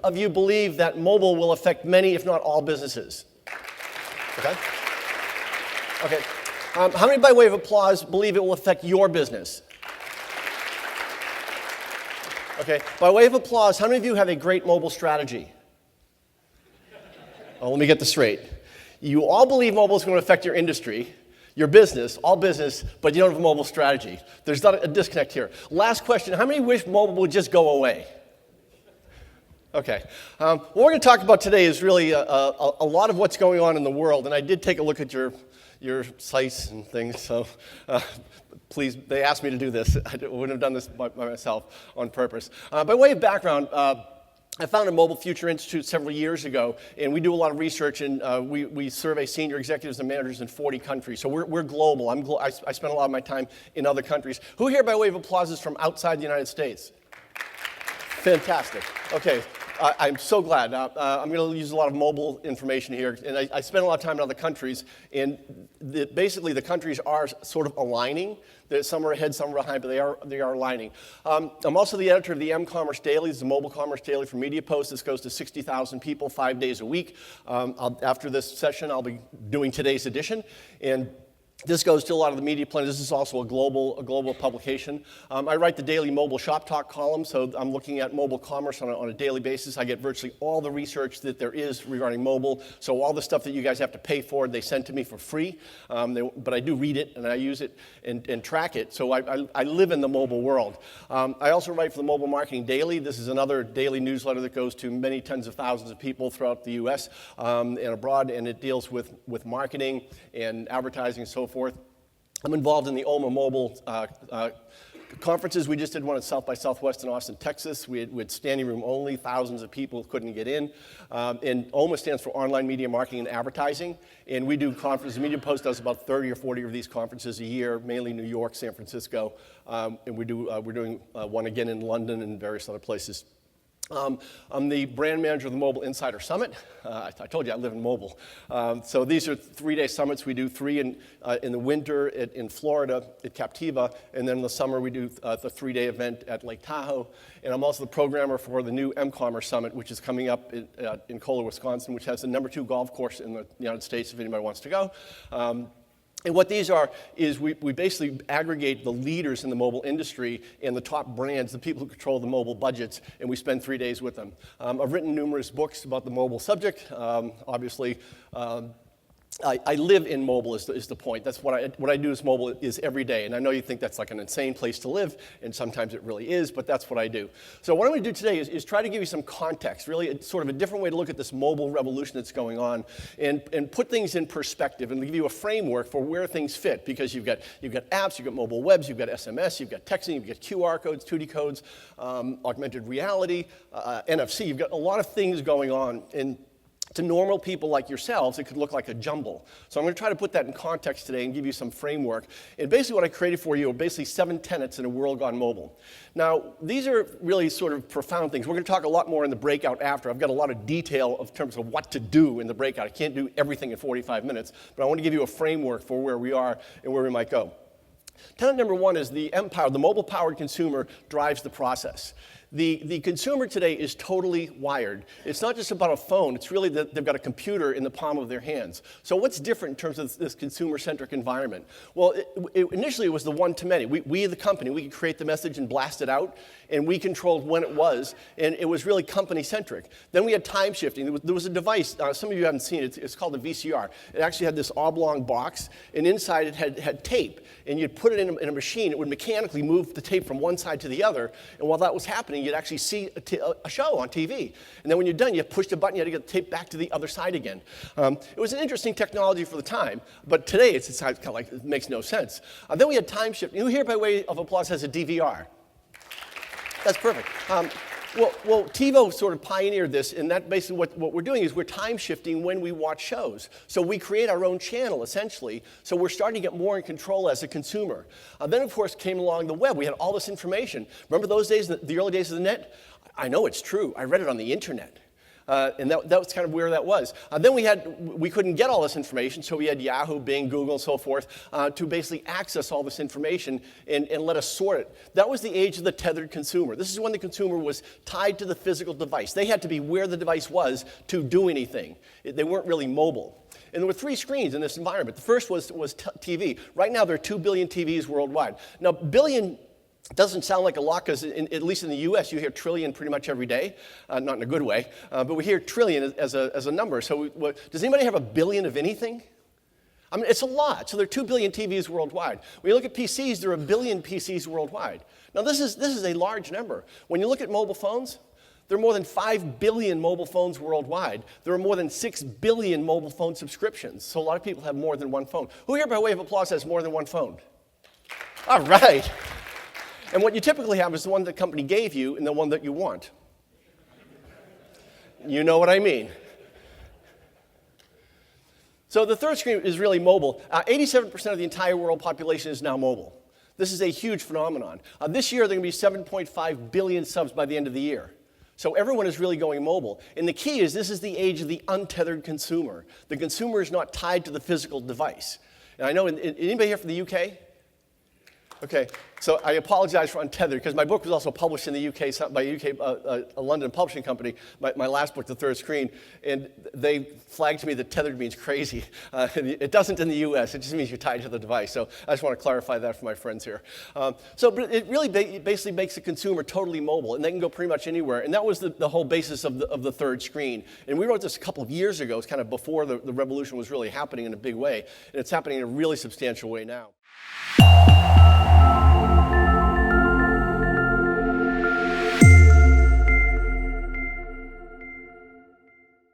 of you believe that mobile will affect many, if not all, businesses? Okay. Okay. How many, by way of applause, believe it will affect your business? Okay. By way of applause, how many of you have a great mobile strategy? Oh, let me get this straight. You all believe mobile is going to affect your industry, your business, all business, but you don't have a mobile strategy. There's not a disconnect here. Last question. How many wish mobile would just go away? Okay. What we're going to talk about today is really a lot of what's going on in the world, and I did take a look at your sites and things, so please, they asked me to do this. I wouldn't have done this by myself on purpose. By way of background, I founded Mobile Future Institute several years ago, and we do a lot of research, and we survey senior executives and managers in 40 countries. So we're global. I spend a lot of my time in other countries. Who here, by way of applause, is from outside the United States? Fantastic. Okay. I'm so glad. I'm going to use a lot of mobile information here, and I spend a lot of time in other countries, and basically the countries are sort of aligning. Some are ahead, some are behind, but they are aligning. I'm also the editor of the M-Commerce Daily. This is a mobile commerce daily for Media Post. This goes to 60,000 people 5 days a week. After this session, I'll be doing today's edition, and this goes to a lot of the media planners. This is also a global publication. I write the daily mobile shop talk column, so I'm looking at mobile commerce on a daily basis. I get virtually all the research that there is regarding mobile. So all the stuff that you guys have to pay for, they send to me for free. But I do read it and I use it and track it. So I live in the mobile world. I also write for the Mobile Marketing Daily. This is another daily newsletter that goes to many tens of thousands of people throughout the U.S. And abroad, and it deals with marketing and advertising and so forth. I'm involved in the OMA Mobile conferences. We just did one at South by Southwest in Austin, Texas. We had standing room only. Thousands of people couldn't get in. And OMA stands for Online Media Marketing and Advertising. And we do conferences. Media Post does about 30 or 40 of these conferences a year, mainly New York, San Francisco. And we're doing one again in London and various other places. I'm the brand manager of the Mobile Insider Summit. I told you I live in mobile. So these are 3-day summits. We do 3 in the winter in Florida at Captiva, and then in the summer we do the 3-day event at Lake Tahoe. And I'm also the programmer for the new M-Commerce Summit, which is coming up in Kohler, Wisconsin, which has the #2 golf course in the United States if anybody wants to go. And what these are is we basically aggregate the leaders in the mobile industry and the top brands, the people who control the mobile budgets, and we spend 3 days with them. I've written numerous books about the mobile subject. Obviously, I live in mobile is the point. That's what I do is mobile is every day. And I know you think that's like an insane place to live, and sometimes it really is, but that's what I do. So what I'm going to do today is try to give you some context, really it's sort of a different way to look at this mobile revolution that's going on, and put things in perspective and give you a framework for where things fit, because you've got apps, you've got mobile webs, you've got SMS, you've got texting, you've got QR codes, 2D codes, augmented reality, NFC. You've got a lot of things going on. And to normal people like yourselves, it could look like a jumble. So I'm going to try to put that in context today and give you some framework. And basically what I created for you are basically 7 tenets in a world gone mobile. Now, these are really sort of profound things. We're going to talk a lot more in the breakout after. I've got a lot of detail in terms of what to do in the breakout. I can't do everything in 45 minutes, but I want to give you a framework for where we are and where we might go. Tenet number 1 is the mobile-powered consumer drives the process. The consumer today is totally wired. It's not just about a phone. It's really that they've got a computer in the palm of their hands. So what's different in terms of this consumer-centric environment? Well, initially it was the one-to-many. We, the company, we could create the message and blast it out, and we controlled when it was, and it was really company-centric. Then we had time shifting. There was a device, some of you haven't seen it, it's called a VCR. It actually had this oblong box, and inside it had tape, and you'd put it in a machine. It would mechanically move the tape from one side to the other, and while that was happening, you'd actually see a show on TV. And then when you're done, you push the button, you had to get the tape back to the other side again. It was an interesting technology for the time, but today it's kind of like, it makes no sense. Then we had time shift. Who here, by way of applause, has a DVR? That's perfect. Well, Tivo sort of pioneered this, and that basically what we're doing is we're time shifting when we watch shows. So we create our own channel, essentially. So we're starting to get more in control as a consumer. Then, of course, came along the web. We had all this information. Remember those days, the early days of the net? I know it's true. I read it on the internet. And that was kind of where that was. Then we couldn't get all this information, so we had Yahoo, Bing, Google, and so forth to basically access all this information and let us sort it. That was the age of the tethered consumer. This is when the consumer was tied to the physical device. They had to be where the device was to do anything. They weren't really mobile. And there were 3 screens in this environment. The first was TV. Right now, there are 2 billion TVs worldwide. Now, billion doesn't sound like a lot because, at least in the US, you hear trillion pretty much every day. Not in a good way, but we hear trillion as a number. So does anybody have a billion of anything? I mean, it's a lot. So there are 2 billion TVs worldwide. When you look at PCs, there are 1 billion PCs worldwide. Now, this is a large number. When you look at mobile phones, there are more than 5 billion mobile phones worldwide. There are more than 6 billion mobile phone subscriptions. So a lot of people have more than one phone. Who here, by way of applause, has more than one phone? All right. And what you typically have is the one the company gave you and the one that you want. You know what I mean. So the third screen is really mobile. 87% of the entire world population is now mobile. This is a huge phenomenon. This year, there are going to be 7.5 billion subs by the end of the year. So everyone is really going mobile. And the key is this is the age of the untethered consumer. The consumer is not tied to the physical device. And I know, anybody here from the UK? Okay, so I apologize for untethered because my book was also published in the UK by a London publishing company, my last book, The Third Screen, and they flagged to me that tethered means crazy. It doesn't in the US, it just means you're tied to the device. So I just want to clarify that for my friends here. But it really basically makes the consumer totally mobile, and they can go pretty much anywhere. And that was the whole basis of the third screen. And we wrote this a couple of years ago. It's kind of before the revolution was really happening in a big way, and it's happening in a really substantial way now.